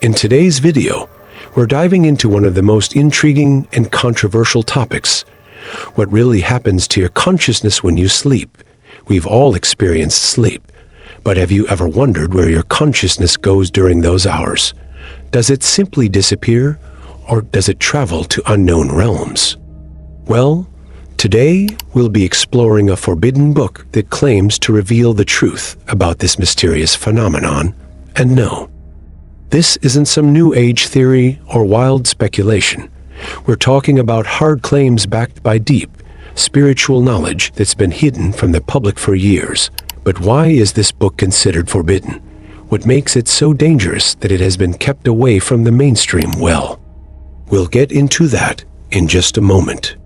In today's video, we're diving into one of the most intriguing and controversial topics: what really happens to your consciousness when you sleep. We've all experienced sleep, but have you ever wondered where your consciousness goes during those hours? Does it simply disappear, or does it travel to unknown realms? Well, today we'll be exploring a forbidden book that claims to reveal the truth about this mysterious phenomenon. And no, this isn't some new age theory or wild speculation. We're talking about hard claims backed by deep, spiritual knowledge that's been hidden from the public for years. But why is this book considered forbidden? What makes it so dangerous that it has been kept away from the mainstream? Well, we'll get into that in just a moment.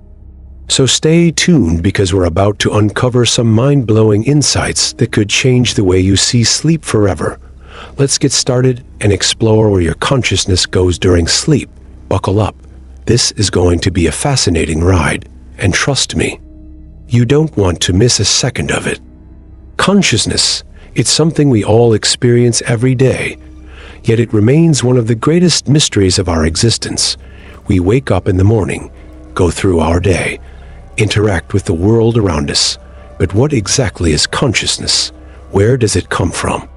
So stay tuned, because we're about to uncover some mind-blowing insights that could change the way you see sleep forever. Let's get started and explore where your consciousness goes during sleep. Buckle up. This is going to be a fascinating ride, and trust me, you don't want to miss a second of it. Consciousness, it's something we all experience every day, yet it remains one of the greatest mysteries of our existence. We wake up in the morning, go through our day, interact with the world around us. But what exactly is consciousness? Where does it come from?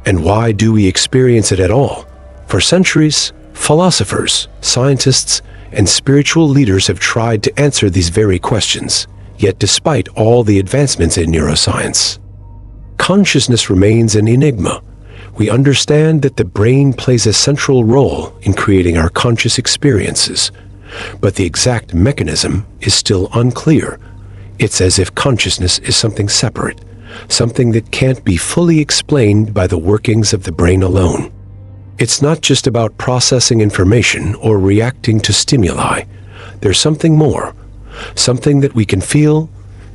And why do we experience it at all? For centuries, philosophers, scientists, and spiritual leaders have tried to answer these very questions. Yet despite all the advancements in neuroscience, consciousness remains an enigma. We understand that the brain plays a central role in creating our conscious experiences, but the exact mechanism is still unclear. It's as if consciousness is something separate, something that can't be fully explained by the workings of the brain alone. It's not just about processing information or reacting to stimuli. There's something more, something that we can feel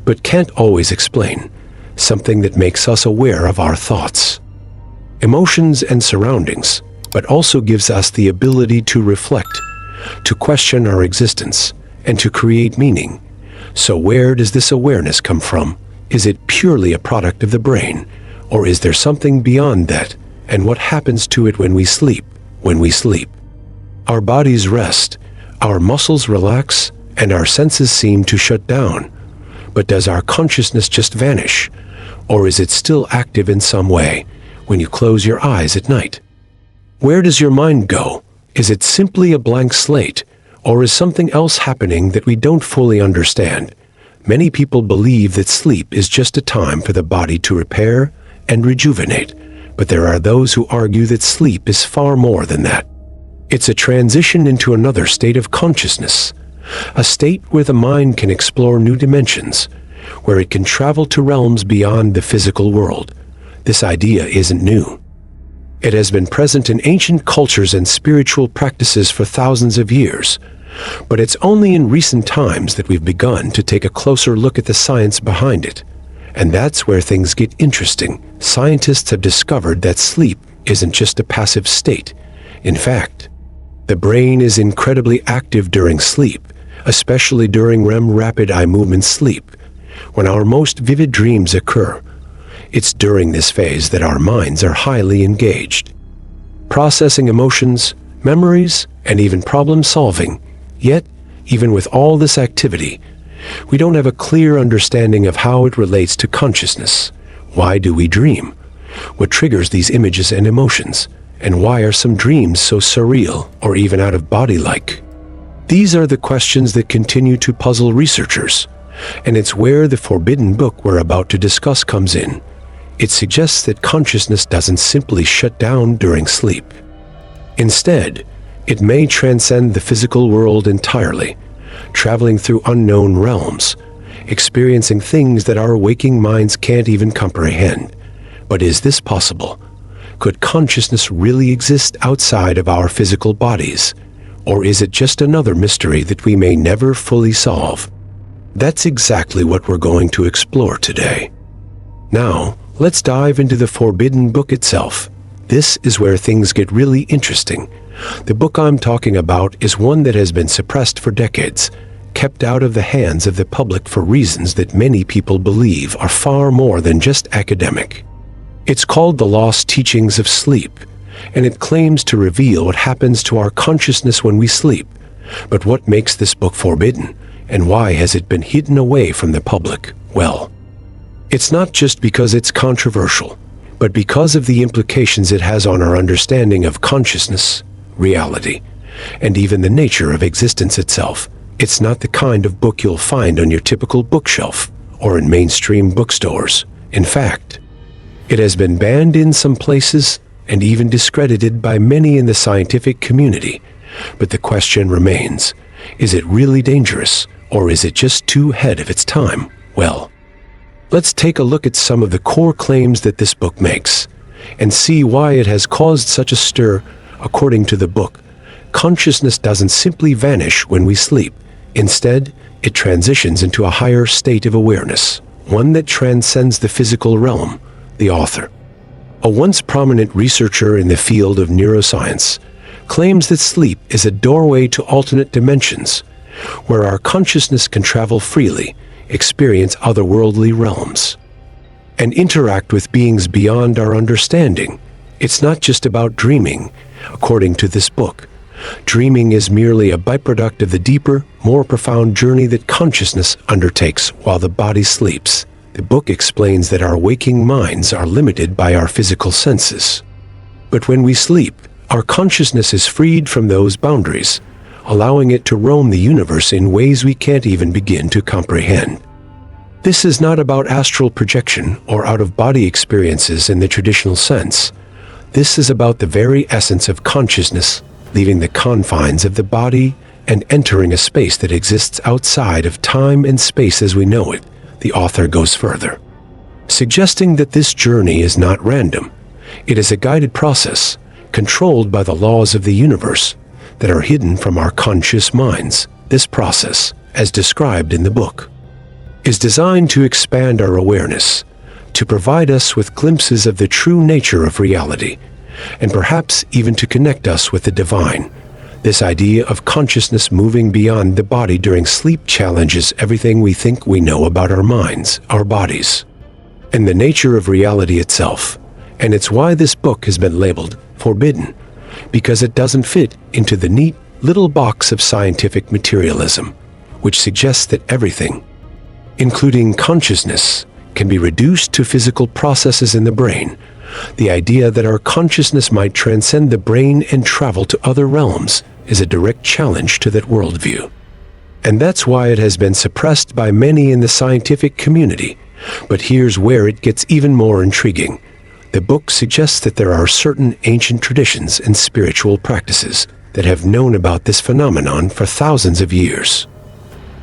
but can't always explain, something that makes us aware of our thoughts, emotions, and surroundings, but also gives us the ability to reflect, to question our existence, and to create meaning. So where does this awareness come from? Is it purely a product of the brain, or is there something beyond that? And what happens to it when we sleep? When we sleep, our bodies rest, our muscles relax, and our senses seem to shut down. But does our consciousness just vanish? Or is it still active in some way when you close your eyes at night? Where does your mind go? Is it simply a blank slate, or is something else happening that we don't fully understand? Many people believe that sleep is just a time for the body to repair and rejuvenate, but there are those who argue that sleep is far more than that. It's a transition into another state of consciousness, a state where the mind can explore new dimensions, where it can travel to realms beyond the physical world. This idea isn't new. It has been present in ancient cultures and spiritual practices for thousands of years, but it's only in recent times that we've begun to take a closer look at the science behind it. And that's where things get interesting. Scientists have discovered that sleep isn't just a passive state. In fact, the brain is incredibly active during sleep, especially during REM, rapid eye movement sleep, when our most vivid dreams occur. It's during this phase that our minds are highly engaged, processing emotions, memories, and even problem solving. Yet, even with all this activity, we don't have a clear understanding of how it relates to consciousness. Why do we dream? What triggers these images and emotions? And why are some dreams so surreal or even out-of-body-like? These are the questions that continue to puzzle researchers, and it's where the forbidden book we're about to discuss comes in. It suggests that consciousness doesn't simply shut down during sleep. Instead, it may transcend the physical world entirely, traveling through unknown realms, experiencing things that our waking minds can't even comprehend. But is this possible? Could consciousness really exist outside of our physical bodies? Or is it just another mystery that we may never fully solve? That's exactly what we're going to explore today. Now, let's dive into the forbidden book itself. This is where things get really interesting. The book I'm talking about is one that has been suppressed for decades, kept out of the hands of the public for reasons that many people believe are far more than just academic. It's called The Lost Teachings of Sleep, and it claims to reveal what happens to our consciousness when we sleep. But what makes this book forbidden, and why has it been hidden away from the public? Well, it's not just because it's controversial, but because of the implications it has on our understanding of consciousness, reality, and even the nature of existence itself. It's not the kind of book you'll find on your typical bookshelf or in mainstream bookstores. In fact, it has been banned in some places and even discredited by many in the scientific community. But the question remains, is it really dangerous, or is it just too ahead of its time? Well, let's take a look at some of the core claims that this book makes and see why it has caused such a stir. According to the book, consciousness doesn't simply vanish when we sleep. Instead, it transitions into a higher state of awareness, one that transcends the physical realm. The author, a once prominent researcher in the field of neuroscience, claims that sleep is a doorway to alternate dimensions, where our consciousness can travel freely, experience otherworldly realms, and interact with beings beyond our understanding. It's not just about dreaming. According to this book, dreaming is merely a byproduct of the deeper, more profound journey that consciousness undertakes while the body sleeps. The book explains that our waking minds are limited by our physical senses. But when we sleep, our consciousness is freed from those boundaries, allowing it to roam the universe in ways we can't even begin to comprehend. This is not about astral projection or out-of-body experiences in the traditional sense. This is about the very essence of consciousness, leaving the confines of the body and entering a space that exists outside of time and space as we know it. The author goes further, suggesting that this journey is not random. It is a guided process, controlled by the laws of the universe that are hidden from our conscious minds. This process, as described in the book, is designed to expand our awareness, to provide us with glimpses of the true nature of reality, and perhaps even to connect us with the divine. This idea of consciousness moving beyond the body during sleep challenges everything we think we know about our minds, our bodies, and the nature of reality itself. And it's why this book has been labeled forbidden, because it doesn't fit into the neat little box of scientific materialism, which suggests that everything, including consciousness, can be reduced to physical processes in the brain. The idea that our consciousness might transcend the brain and travel to other realms is a direct challenge to that worldview. And that's why it has been suppressed by many in the scientific community. But here's where it gets even more intriguing. The book suggests that there are certain ancient traditions and spiritual practices that have known about this phenomenon for thousands of years.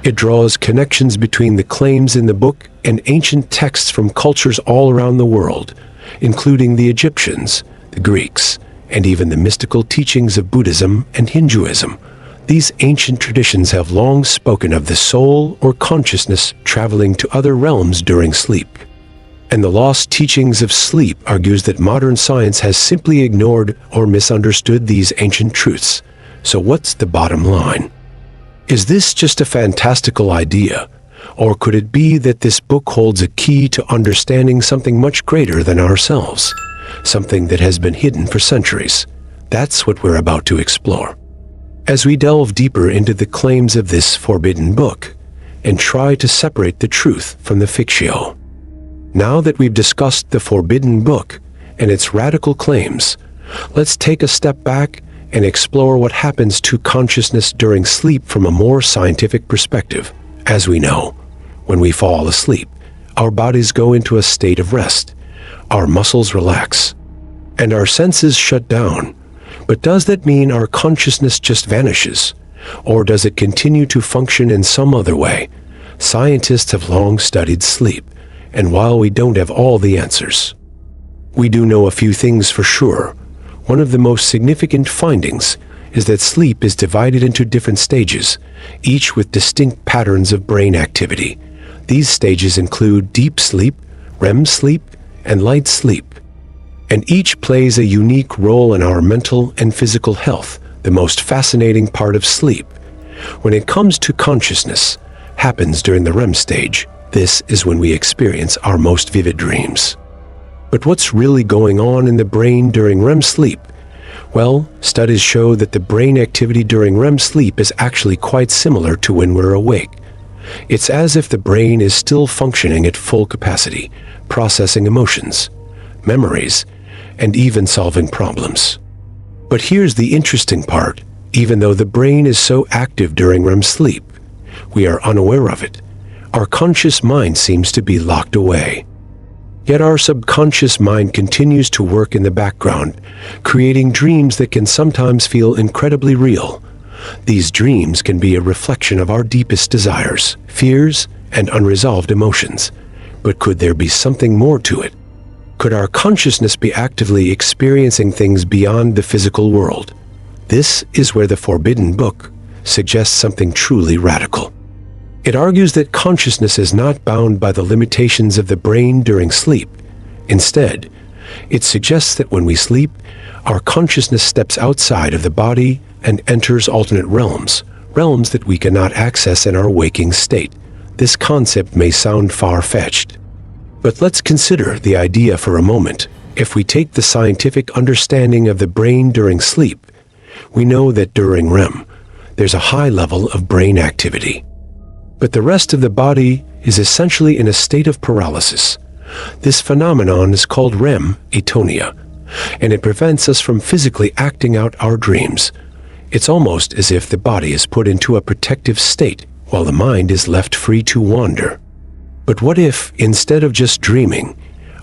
It draws connections between the claims in the book and ancient texts from cultures all around the world, including the Egyptians, the Greeks, and even the mystical teachings of Buddhism and Hinduism. These ancient traditions have long spoken of the soul or consciousness traveling to other realms during sleep. And the lost teachings of sleep argues that modern science has simply ignored or misunderstood these ancient truths. So what's the bottom line? Is this just a fantastical idea? Or could it be that this book holds a key to understanding something much greater than ourselves? Something that has been hidden for centuries? That's what we're about to explore, as we delve deeper into the claims of this forbidden book and try to separate the truth from the fiction. Now that we've discussed the forbidden book and its radical claims, let's take a step back and explore what happens to consciousness during sleep from a more scientific perspective. As we know, when we fall asleep, our bodies go into a state of rest, our muscles relax, and our senses shut down. But does that mean our consciousness just vanishes? Or does it continue to function in some other way? Scientists have long studied sleep, and while we don't have all the answers, we do know a few things for sure. One of the most significant findings is that sleep is divided into different stages, each with distinct patterns of brain activity. These stages include deep sleep, REM sleep, and light sleep, and each plays a unique role in our mental and physical health. The most fascinating part of sleep, when it comes to consciousness, happens during the REM stage. This is when we experience our most vivid dreams. But what's really going on in the brain during REM sleep Well, studies show that the brain activity during REM sleep is actually quite similar to when we're awake. It's as if the brain is still functioning at full capacity, processing emotions, memories, and even solving problems. But here's the interesting part. Even though the brain is so active during REM sleep, we are unaware of it. Our conscious mind seems to be locked away. Yet our subconscious mind continues to work in the background, creating dreams that can sometimes feel incredibly real. These dreams can be a reflection of our deepest desires, fears, and unresolved emotions. But could there be something more to it? Could our consciousness be actively experiencing things beyond the physical world? This is where the Forbidden Book suggests something truly radical. It argues that consciousness is not bound by the limitations of the brain during sleep. Instead, it suggests that when we sleep, our consciousness steps outside of the body and enters alternate realms that we cannot access in our waking state. This concept may sound far-fetched, but let's consider the idea for a moment. If we take the scientific understanding of the brain during sleep, we know that during REM, there's a high level of brain activity. But the rest of the body is essentially in a state of paralysis. This phenomenon is called REM atonia, and it prevents us from physically acting out our dreams. It's almost as if the body is put into a protective state while the mind is left free to wander. But what if, instead of just dreaming,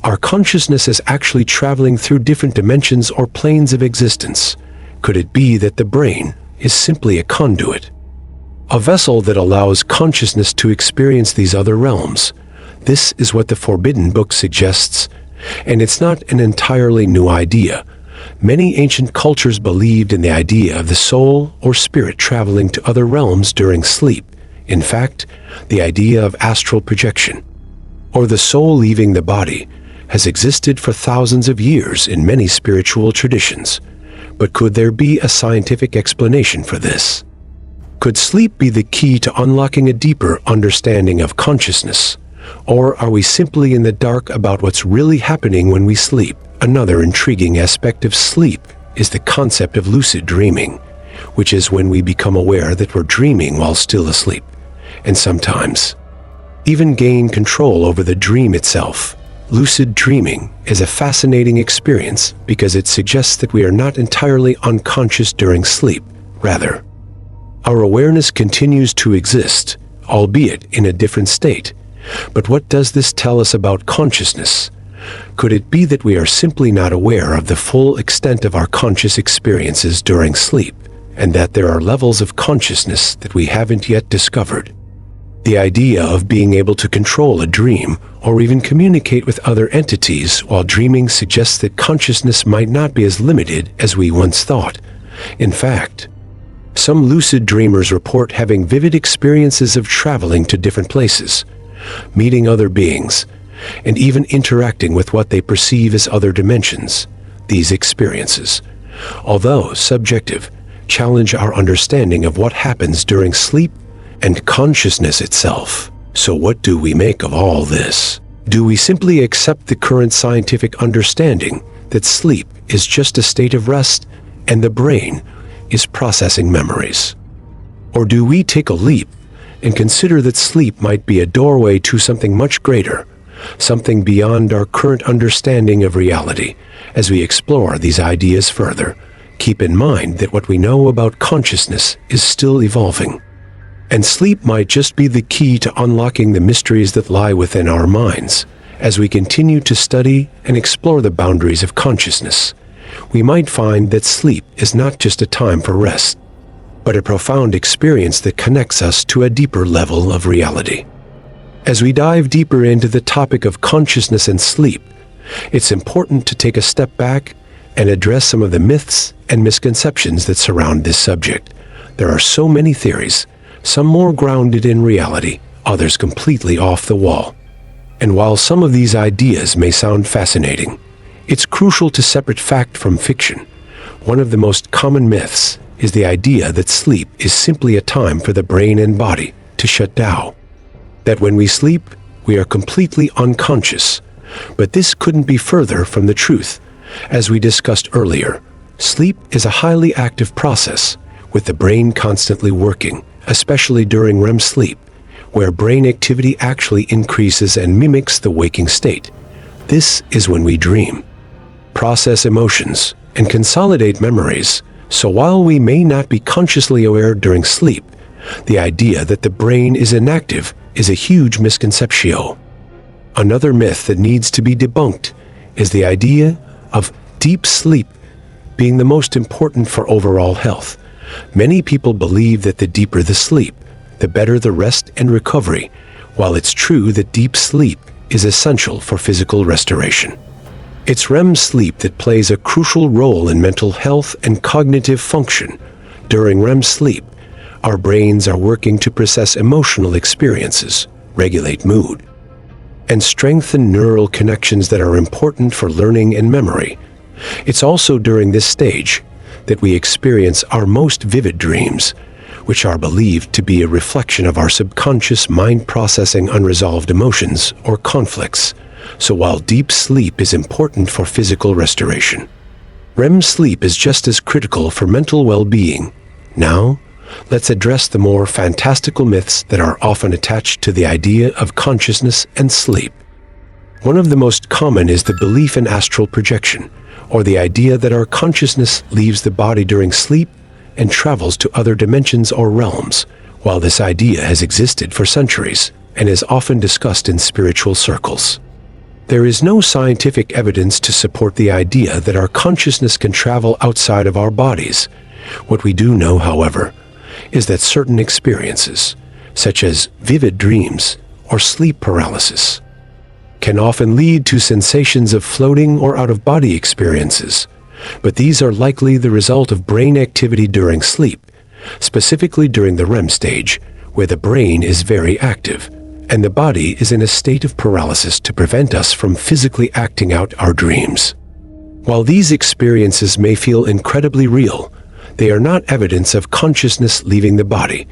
our consciousness is actually traveling through different dimensions or planes of existence? Could it be that the brain is simply a conduit, a vessel that allows consciousness to experience these other realms? This is what the Forbidden Book suggests, and it's not an entirely new idea. Many ancient cultures believed in the idea of the soul or spirit traveling to other realms during sleep. In fact, the idea of astral projection, or the soul leaving the body, has existed for thousands of years in many spiritual traditions. But could there be a scientific explanation for this? Could sleep be the key to unlocking a deeper understanding of consciousness? Or are we simply in the dark about what's really happening when we sleep? Another intriguing aspect of sleep is the concept of lucid dreaming, which is when we become aware that we're dreaming while still asleep, and sometimes even gain control over the dream itself. Lucid dreaming is a fascinating experience because it suggests that we are not entirely unconscious during sleep. Rather, our awareness continues to exist, albeit in a different state. But what does this tell us about consciousness? Could it be that we are simply not aware of the full extent of our conscious experiences during sleep, and that there are levels of consciousness that we haven't yet discovered? The idea of being able to control a dream or even communicate with other entities while dreaming suggests that consciousness might not be as limited as we once thought. In fact, some lucid dreamers report having vivid experiences of traveling to different places, meeting other beings, and even interacting with what they perceive as other dimensions. These experiences, although subjective, challenge our understanding of what happens during sleep and consciousness itself. So what do we make of all this? Do we simply accept the current scientific understanding that sleep is just a state of rest and the brain is processing memories? Or do we take a leap and consider that sleep might be a doorway to something much greater, something beyond our current understanding of reality? As we explore these ideas further, keep in mind that what we know about consciousness is still evolving, and sleep might just be the key to unlocking the mysteries that lie within our minds. As we continue to study and explore the boundaries of consciousness, we might find that sleep is not just a time for rest, but a profound experience that connects us to a deeper level of reality. As we dive deeper into the topic of consciousness and sleep, it's important to take a step back and address some of the myths and misconceptions that surround this subject. There are so many theories, some more grounded in reality, others completely off the wall. And while some of these ideas may sound fascinating, it's crucial to separate fact from fiction. One of the most common myths is the idea that sleep is simply a time for the brain and body to shut down, that when we sleep, we are completely unconscious. But this couldn't be further from the truth. As we discussed earlier, Sleep is a highly active process, with the brain constantly working, especially during REM sleep, where brain activity actually increases and mimics the waking state. This is when we dream, process emotions, and consolidate memories. So while we may not be consciously aware during sleep, the idea that the brain is inactive is a huge misconception. Another myth that needs to be debunked is the idea of deep sleep being the most important for overall health. Many people believe that the deeper the sleep, the better the rest and recovery, while it's true that deep sleep is essential for physical restoration. It's REM sleep that plays a crucial role in mental health and cognitive function. During REM sleep, our brains are working to process emotional experiences, regulate mood, and strengthen neural connections that are important for learning and memory. It's also during this stage that we experience our most vivid dreams, which are believed to be a reflection of our subconscious mind processing unresolved emotions or conflicts. So while deep sleep is important for physical restoration, REM sleep is just as critical for mental well-being. Now, let's address the more fantastical myths that are often attached to the idea of consciousness and sleep. One of the most common is the belief in astral projection, or the idea that our consciousness leaves the body during sleep and travels to other dimensions or realms. While this idea has existed for centuries and is often discussed in spiritual circles, there is no scientific evidence to support the idea that our consciousness can travel outside of our bodies. What we do know, however, is that certain experiences, such as vivid dreams or sleep paralysis, can often lead to sensations of floating or out-of-body experiences, but these are likely the result of brain activity during sleep, specifically during the REM stage, where the brain is very active, and the body is in a state of paralysis to prevent us from physically acting out our dreams. While these experiences may feel incredibly real, they are not evidence of consciousness leaving the body,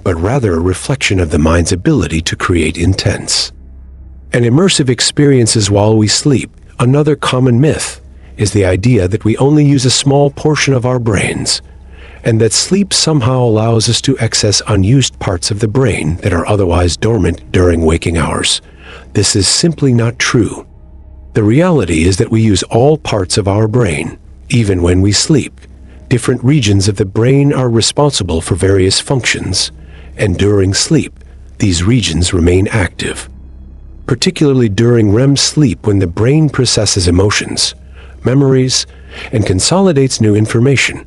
but rather a reflection of the mind's ability to create intense and immersive experiences while we sleep. Another common myth is the idea that we only use a small portion of our brains, and that sleep somehow allows us to access unused parts of the brain that are otherwise dormant during waking hours. This is simply not true. The reality is that we use all parts of our brain, even when we sleep. Different regions of the brain are responsible for various functions, and during sleep, these regions remain active. Particularly during REM sleep, when the brain processes emotions, memories, and consolidates new information,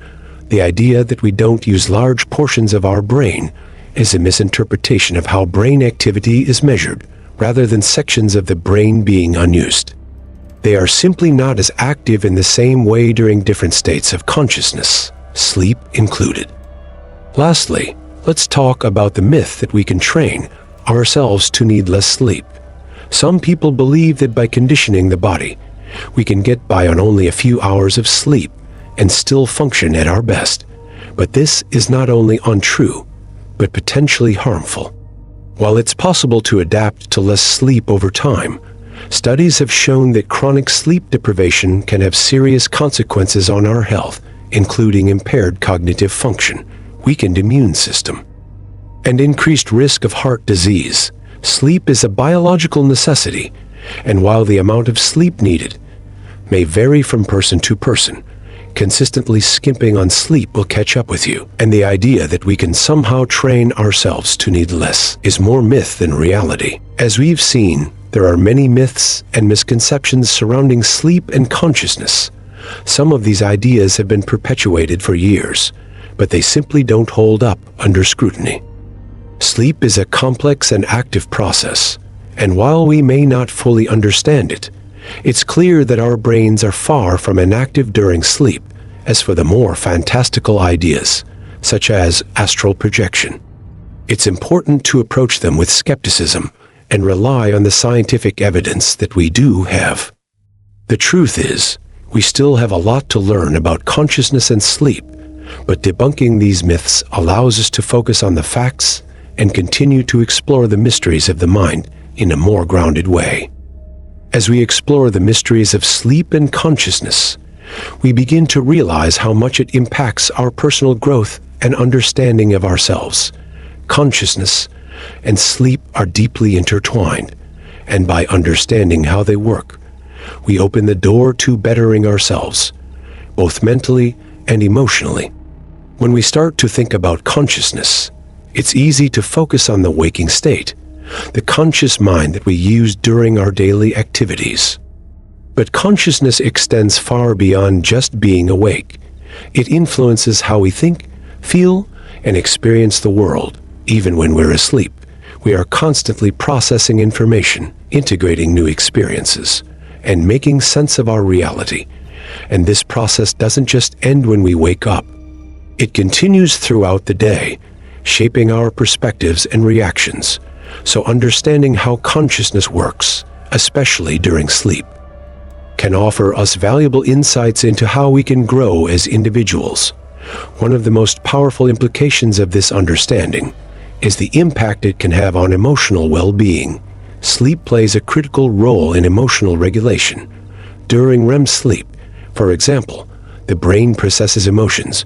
the idea that we don't use large portions of our brain is a misinterpretation of how brain activity is measured, rather than sections of the brain being unused. They are simply not as active in the same way during different states of consciousness, sleep included. Lastly, let's talk about the myth that we can train ourselves to need less sleep. Some people believe that by conditioning the body, we can get by on only a few hours of sleep and still function at our best. But this is not only untrue, but potentially harmful. While it's possible to adapt to less sleep over time, studies have shown that chronic sleep deprivation can have serious consequences on our health, including impaired cognitive function, weakened immune system, and increased risk of heart disease. Sleep is a biological necessity, and while the amount of sleep needed may vary from person to person, consistently skimping on sleep will catch up with you. And the idea that we can somehow train ourselves to need less is more myth than reality. As we've seen, there are many myths and misconceptions surrounding sleep and consciousness. Some of these ideas have been perpetuated for years, but they simply don't hold up under scrutiny. Sleep is a complex and active process, and while we may not fully understand it, it's clear that our brains are far from inactive during sleep. As for the more fantastical ideas, such as astral projection, it's important to approach them with skepticism and rely on the scientific evidence that we do have. The truth is, we still have a lot to learn about consciousness and sleep, but debunking these myths allows us to focus on the facts and continue to explore the mysteries of the mind in a more grounded way. As we explore the mysteries of sleep and consciousness, we begin to realize how much it impacts our personal growth and understanding of ourselves. Consciousness and sleep are deeply intertwined, and by understanding how they work, we open the door to bettering ourselves, both mentally and emotionally. When we start to think about consciousness, it's easy to focus on the waking state, the conscious mind that we use during our daily activities. But consciousness extends far beyond just being awake. It influences how we think, feel, and experience the world. Even when we're asleep, we are constantly processing information, integrating new experiences, and making sense of our reality. And this process doesn't just end when we wake up. It continues throughout the day, shaping our perspectives and reactions. So understanding how consciousness works, especially during sleep, can offer us valuable insights into how we can grow as individuals. One of the most powerful implications of this understanding is the impact it can have on emotional well-being. Sleep plays a critical role in emotional regulation. During REM sleep, for example, the brain processes emotions,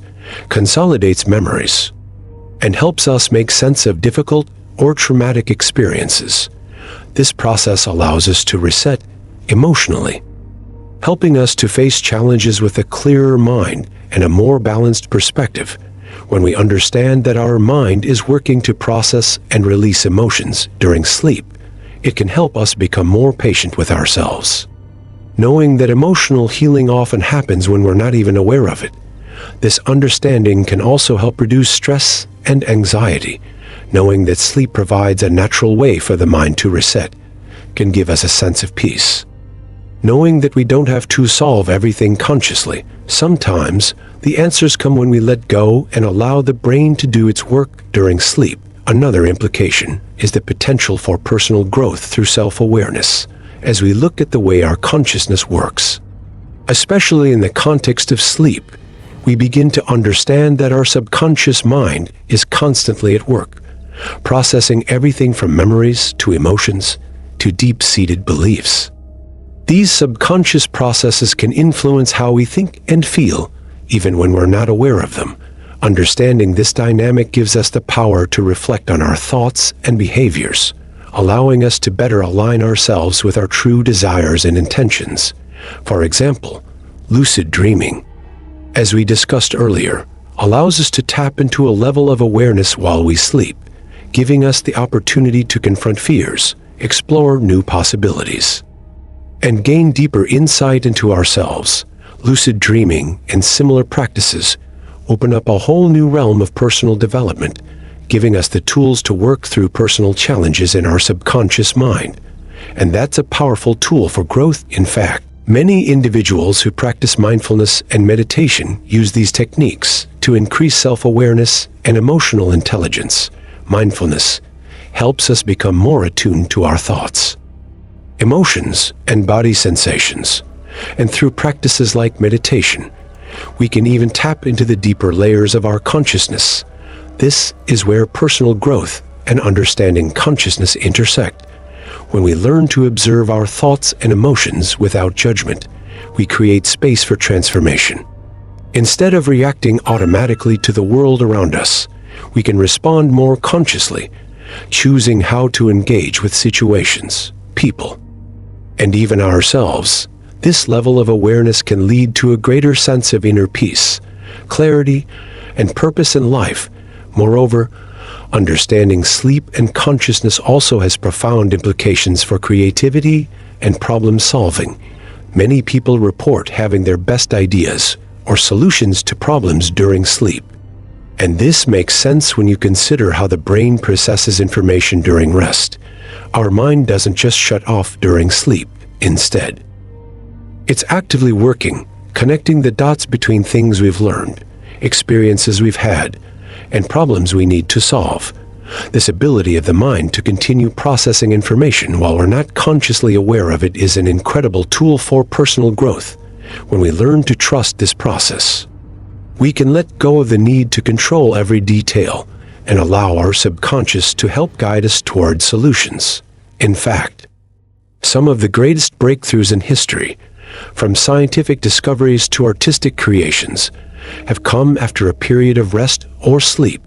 consolidates memories, and helps us make sense of difficult or traumatic experiences. This process allows us to reset emotionally, helping us to face challenges with a clearer mind and a more balanced perspective. When we understand that our mind is working to process and release emotions during sleep, it can help us become more patient with ourselves. Knowing that emotional healing often happens when we're not even aware of it, this understanding can also help reduce stress and anxiety. Knowing that sleep provides a natural way for the mind to reset can give us a sense of peace. Knowing that we don't have to solve everything consciously, sometimes the answers come when we let go and allow the brain to do its work during sleep. Another implication is the potential for personal growth through self-awareness as we look at the way our consciousness works. Especially in the context of sleep, we begin to understand that our subconscious mind is constantly at work, processing everything from memories to emotions to deep-seated beliefs. These subconscious processes can influence how we think and feel, even when we're not aware of them. Understanding this dynamic gives us the power to reflect on our thoughts and behaviors, allowing us to better align ourselves with our true desires and intentions. For example, lucid dreaming, as we discussed earlier, allows us to tap into a level of awareness while we sleep, giving us the opportunity to confront fears, explore new possibilities, and gain deeper insight into ourselves. Lucid dreaming and similar practices open up a whole new realm of personal development, giving us the tools to work through personal challenges in our subconscious mind. And that's a powerful tool for growth. In fact, many individuals who practice mindfulness and meditation use these techniques to increase self-awareness and emotional intelligence. Mindfulness helps us become more attuned to our thoughts, emotions, and body sensations. And through practices like meditation, we can even tap into the deeper layers of our consciousness. This is where personal growth and understanding consciousness intersect. When we learn to observe our thoughts and emotions without judgment, we create space for transformation. Instead of reacting automatically to the world around us, we can respond more consciously, choosing how to engage with situations, people, and even ourselves. This level of awareness can lead to a greater sense of inner peace, clarity, and purpose in life. Moreover, understanding sleep and consciousness also has profound implications for creativity and problem-solving. Many people report having their best ideas or solutions to problems during sleep. And this makes sense when you consider how the brain processes information during rest. Our mind doesn't just shut off during sleep. Instead, it's actively working, connecting the dots between things we've learned, experiences we've had, and problems we need to solve. This ability of the mind to continue processing information while we're not consciously aware of it is an incredible tool for personal growth. When we learn to trust this process, we can let go of the need to control every detail and allow our subconscious to help guide us toward solutions. In fact, some of the greatest breakthroughs in history from scientific discoveries to artistic creations, have come after a period of rest or sleep.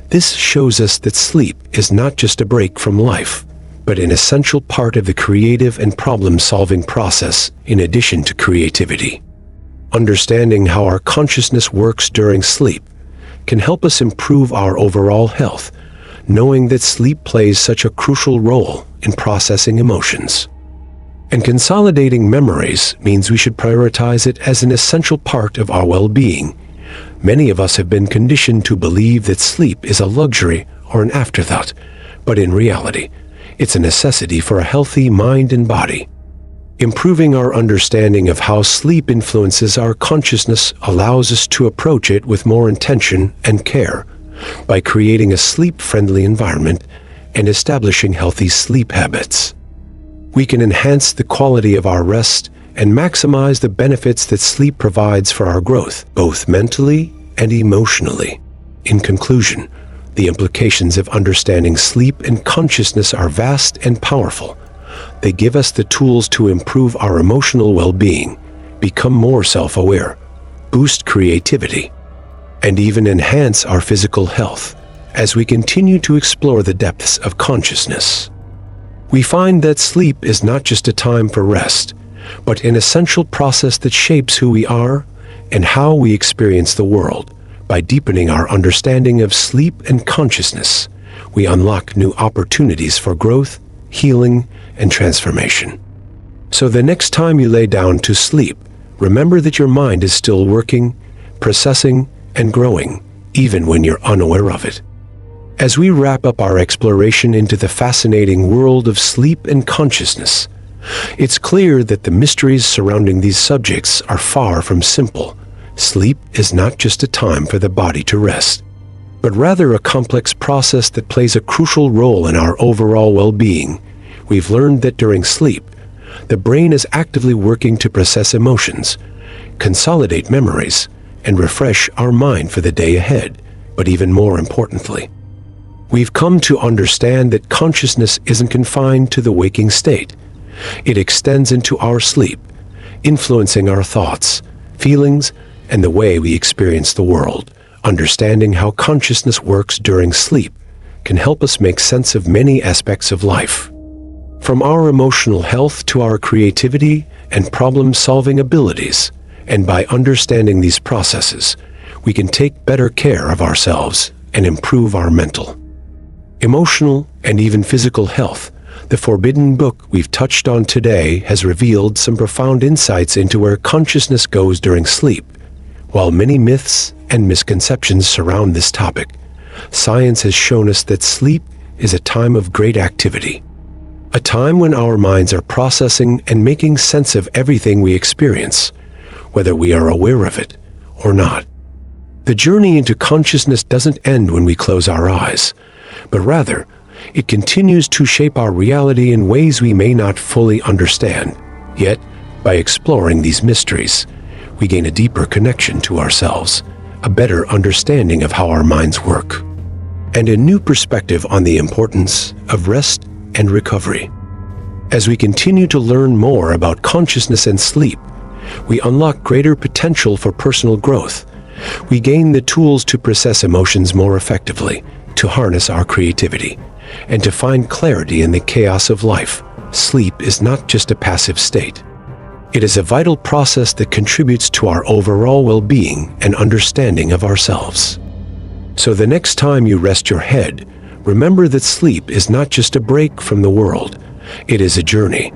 This shows us that sleep is not just a break from life, but an essential part of the creative and problem-solving process in addition to creativity. Understanding how our consciousness works during sleep can help us improve our overall health, knowing that sleep plays such a crucial role in processing emotions. And consolidating memories means we should prioritize it as an essential part of our well-being. Many of us have been conditioned to believe that sleep is a luxury or an afterthought, but in reality, it's a necessity for a healthy mind and body. Improving our understanding of how sleep influences our consciousness allows us to approach it with more intention and care by creating a sleep-friendly environment and establishing healthy sleep habits. We can enhance the quality of our rest and maximize the benefits that sleep provides for our growth, both mentally and emotionally. In conclusion, the implications of understanding sleep and consciousness are vast and powerful. They give us the tools to improve our emotional well-being, become more self-aware, boost creativity, and even enhance our physical health as we continue to explore the depths of consciousness. We find that sleep is not just a time for rest, but an essential process that shapes who we are and how we experience the world. By deepening our understanding of sleep and consciousness, we unlock new opportunities for growth, healing, and transformation. So the next time you lay down to sleep, remember that your mind is still working, processing, and growing, even when you're unaware of it. As we wrap up our exploration into the fascinating world of sleep and consciousness, it's clear that the mysteries surrounding these subjects are far from simple. Sleep is not just a time for the body to rest, but rather a complex process that plays a crucial role in our overall well-being. We've learned that during sleep, the brain is actively working to process emotions, consolidate memories, and refresh our mind for the day ahead. But even more importantly, we've come to understand that consciousness isn't confined to the waking state. It extends into our sleep, influencing our thoughts, feelings, and the way we experience the world. Understanding how consciousness works during sleep can help us make sense of many aspects of life, from our emotional health to our creativity and problem-solving abilities. And by understanding these processes, we can take better care of ourselves and improve our mental, emotional, and even physical health. The forbidden book we've touched on today has revealed some profound insights into where consciousness goes during sleep. While many myths and misconceptions surround this topic, science has shown us that sleep is a time of great activity, a time when our minds are processing and making sense of everything we experience, whether we are aware of it or not. The journey into consciousness doesn't end when we close our eyes, but rather, it continues to shape our reality in ways we may not fully understand. Yet, by exploring these mysteries, we gain a deeper connection to ourselves, a better understanding of how our minds work, and a new perspective on the importance of rest and recovery. As we continue to learn more about consciousness and sleep, we unlock greater potential for personal growth. We gain the tools to process emotions more effectively, to harness our creativity, and to find clarity in the chaos of life. Sleep is not just a passive state. It is a vital process that contributes to our overall well-being and understanding of ourselves. So the next time you rest your head, remember that sleep is not just a break from the world. It is a journey,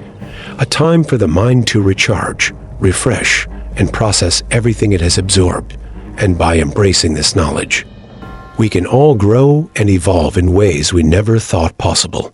a time for the mind to recharge, refresh, and process everything it has absorbed. And by embracing this knowledge, we can all grow and evolve in ways we never thought possible.